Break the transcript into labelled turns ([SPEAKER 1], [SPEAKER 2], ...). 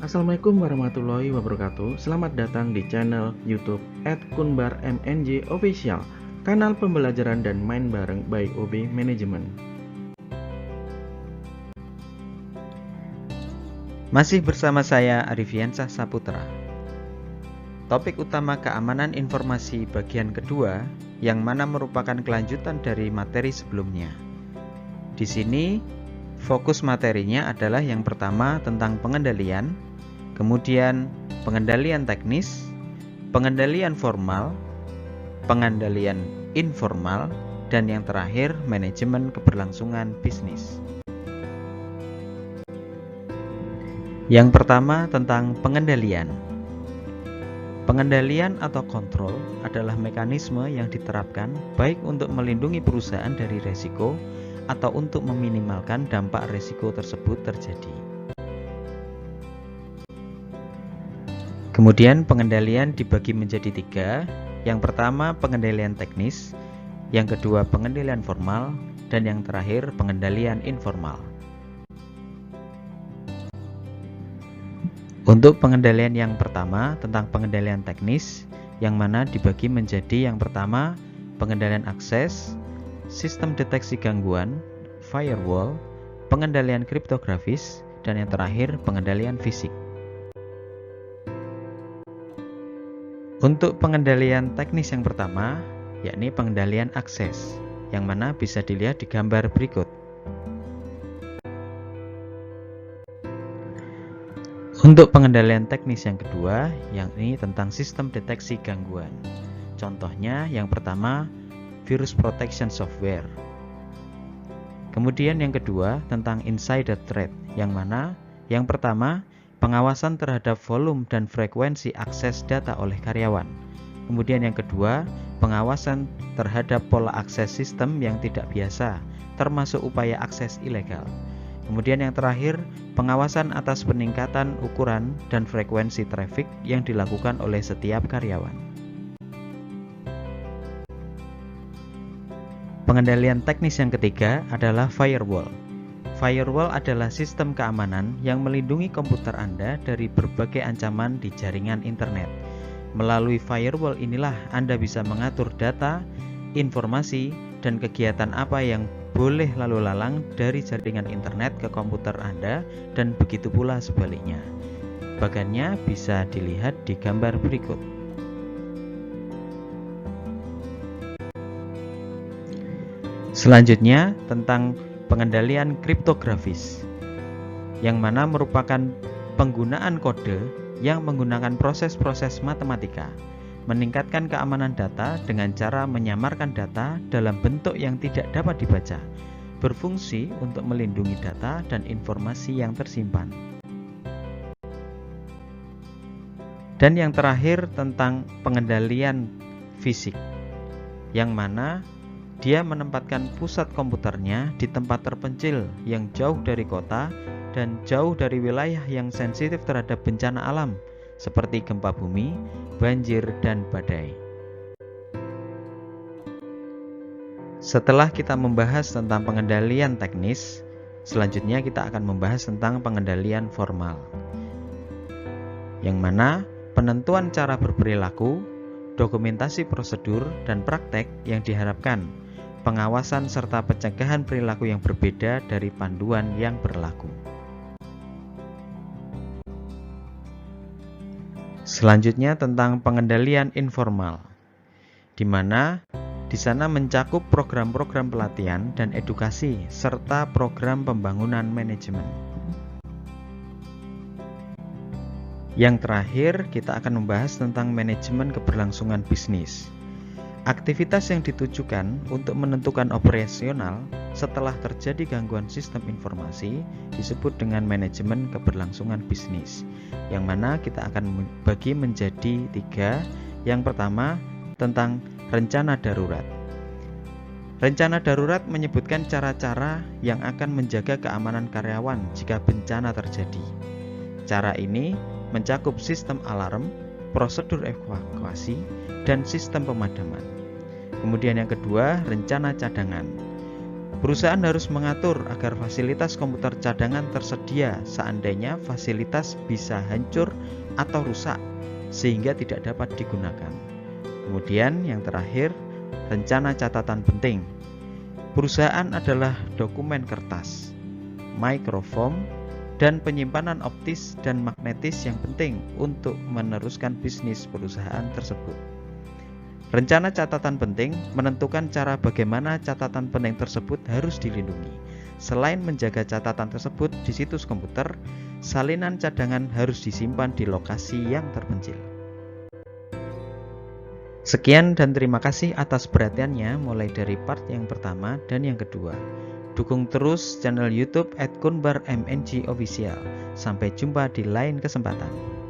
[SPEAKER 1] Assalamualaikum warahmatullahi wabarakatuh. Selamat datang di channel YouTube @kunbarmnj official, kanal pembelajaran dan main bareng by OB Management.
[SPEAKER 2] Masih bersama saya Arifiansyah Saputra. Topik utama keamanan informasi bagian kedua, yang mana merupakan kelanjutan dari materi sebelumnya. Di sini fokus materinya adalah yang pertama tentang pengendalian, kemudian pengendalian teknis, pengendalian formal, pengendalian informal, dan yang terakhir manajemen keberlangsungan bisnis. Yang pertama tentang pengendalian. Pengendalian atau kontrol adalah mekanisme yang diterapkan baik untuk melindungi perusahaan dari resiko atau untuk meminimalkan dampak resiko tersebut terjadi. Kemudian pengendalian dibagi menjadi 3. Yang pertama pengendalian teknis, yang kedua pengendalian formal, dan yang terakhir pengendalian informal. Untuk pengendalian yang pertama tentang pengendalian teknis, yang mana dibagi menjadi yang pertama pengendalian akses, sistem deteksi gangguan, firewall, pengendalian kriptografis, dan yang terakhir pengendalian fisik. Untuk pengendalian teknis yang pertama, yakni pengendalian akses, yang mana bisa dilihat di gambar berikut. Untuk pengendalian teknis yang kedua, yakni tentang sistem deteksi gangguan. Contohnya yang pertama, virus protection software. Kemudian yang kedua, tentang insider threat, yang mana yang pertama, pengawasan terhadap volume dan frekuensi akses data oleh karyawan. Kemudian yang kedua, pengawasan terhadap pola akses sistem yang tidak biasa, termasuk upaya akses ilegal. Kemudian yang terakhir, pengawasan atas peningkatan ukuran dan frekuensi traffic yang dilakukan oleh setiap karyawan. Pengendalian teknis yang ketiga adalah firewall. Firewall adalah sistem keamanan yang melindungi komputer Anda dari berbagai ancaman di jaringan internet. Melalui firewall inilah Anda bisa mengatur data, informasi, dan kegiatan apa yang boleh lalu lalang dari jaringan internet ke komputer Anda, dan begitu pula sebaliknya. Bagannya bisa dilihat di gambar berikut. Selanjutnya tentang pengendalian kriptografis, yang mana merupakan penggunaan kode yang menggunakan proses-proses matematika, meningkatkan keamanan data dengan cara menyamarkan data dalam bentuk yang tidak dapat dibaca, berfungsi untuk melindungi data dan informasi yang tersimpan. Dan yang terakhir tentang pengendalian fisik, yang mana dia menempatkan pusat komputernya di tempat terpencil yang jauh dari kota dan jauh dari wilayah yang sensitif terhadap bencana alam seperti gempa bumi, banjir, dan badai. Setelah kita membahas tentang pengendalian teknis, selanjutnya kita akan membahas tentang pengendalian formal, yang mana penentuan cara berperilaku, dokumentasi prosedur, dan praktek yang diharapkan, pengawasan serta pencegahan perilaku yang berbeda dari panduan yang berlaku. Selanjutnya tentang pengendalian informal, di mana di sana mencakup program-program pelatihan dan edukasi serta program pembangunan manajemen. Yang terakhir, kita akan membahas tentang manajemen keberlangsungan bisnis. Aktivitas yang ditujukan untuk menentukan operasional setelah terjadi gangguan sistem informasi disebut dengan manajemen keberlangsungan bisnis, yang mana kita akan bagi menjadi 3. Yang pertama tentang rencana darurat. Rencana darurat menyebutkan cara-cara yang akan menjaga keamanan karyawan jika bencana terjadi. Cara ini mencakup sistem alarm, prosedur evakuasi, dan sistem pemadaman. Kemudian yang kedua, rencana cadangan. Perusahaan harus mengatur agar fasilitas komputer cadangan tersedia seandainya fasilitas bisa hancur atau rusak sehingga tidak dapat digunakan. Kemudian yang terakhir, rencana catatan penting. Perusahaan adalah dokumen kertas, microform, dan penyimpanan optis dan magnetis yang penting untuk meneruskan bisnis perusahaan tersebut. Rencana catatan penting menentukan cara bagaimana catatan penting tersebut harus dilindungi. Selain menjaga catatan tersebut di situs komputer, salinan cadangan harus disimpan di lokasi yang terpencil. Sekian dan terima kasih atas perhatiannya mulai dari part yang pertama dan yang kedua. Dukung terus channel YouTube @kunbarmngofficial. Sampai jumpa di lain kesempatan.